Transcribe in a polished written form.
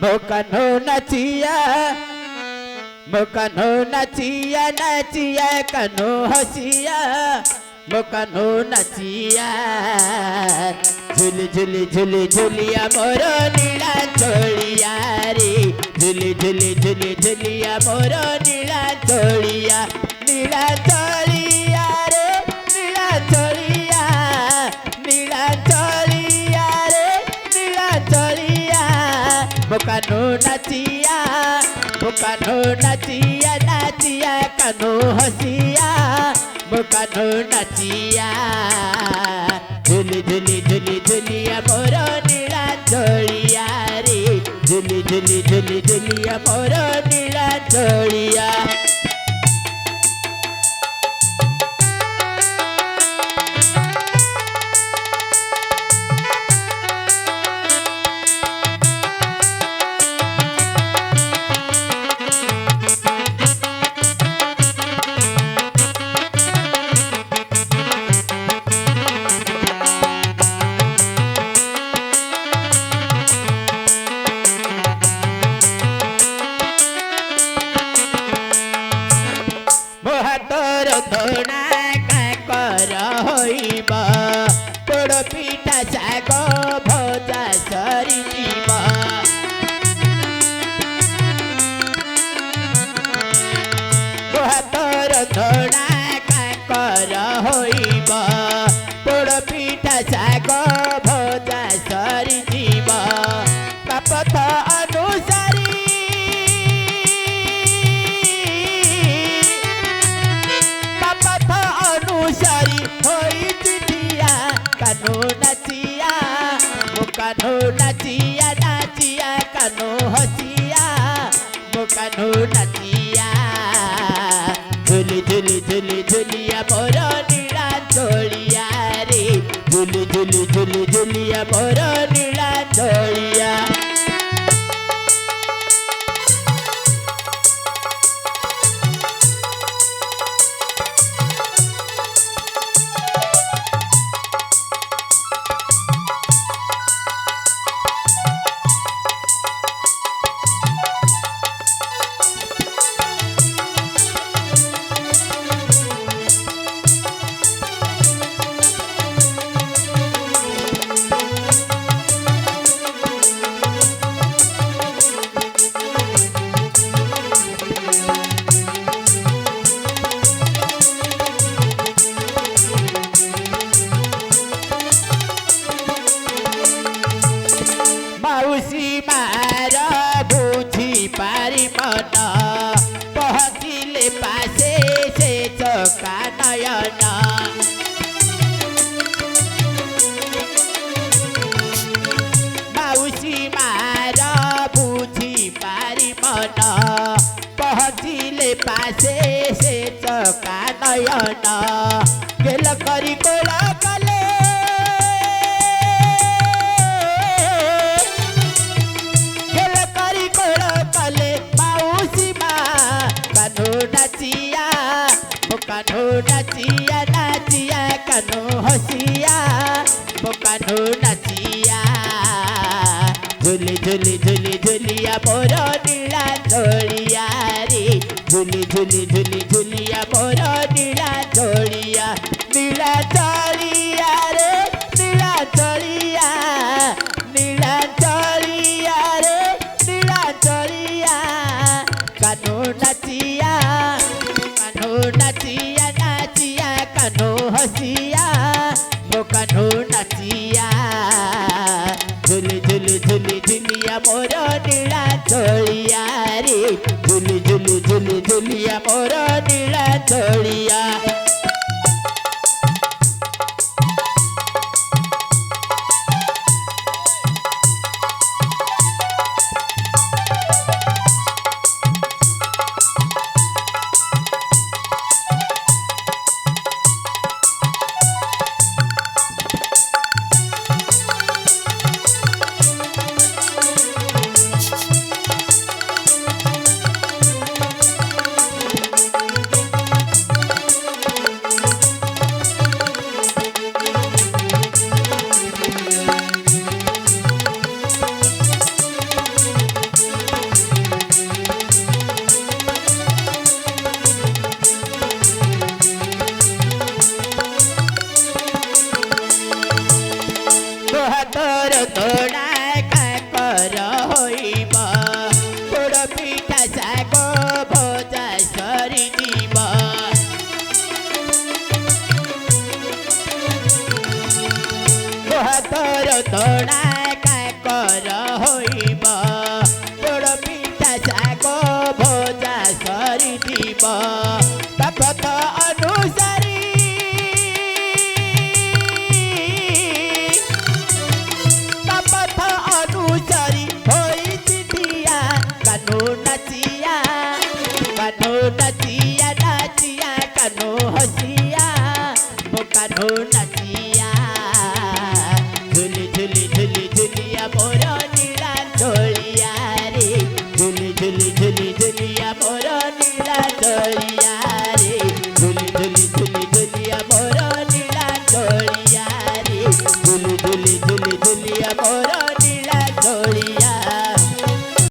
मोकनो नचिया मोकनो नचिया नचिया कनो हसिया मोकनो नचिया झुली झुली झुली झुलिया मोर नीला चोलिया रे झुली झुली झुली झुलिया मोर नीला चोलिया रे नीला चोलिया रे नीला चोलिया मोकनो नचिया नाचिया कनो हसिया मोकनो नचिया झुली झुली झुली झुलिया मोर नीला चोलिया रे झुली झुली झुली झुलिया मोर नीला चोलिया मोहतर धोना काकर होइबा पोड़ पिठा शाग भजा सरिबा मोहतर धोना काकर होइबा पोड़ पिठा शाग भजा सरिबा कपथ अनुसारी अनुसारी होई चिठिया कनो नचिया मोकनो नचिया नाचिया कनो हसिया मोकनो नचिया झुली झुली झुली झुलिया मोर नीला चोलिया रे झुली झुली झुली झुलिया मोर नीला चोलिया माउसी मार बुझी पारी मन पहचिले पासे से चका नयन माउसी मार बुझी पारी मन पहचिले पासे से चका नयन गेल करी कोला कले नचिया मोकनो नचिया नाचिया कनो हसिया मोकनो नचिया झुली झुली झुली झुलिया मोर नीला चोलिया रे झुली झुली झुली झुलिया मोर नीला चोलिया रे नीला चोलिया रे नीला चोलिया कनो नचिया नाचिया कनो हसिया मोकनो नचिया झुली झुली झुली झुलिया मोर नीला चोलिया रे झुली झुली झुली झुलिया मोर नीला चोलिया কানো নাচিয়া ঝুলি ঝুলি ঝুলি ঝুলিয়া মোর নীলা চলিয়া রে ঝুলি ঝুলি ঝুলি ঝুলিয়া মোর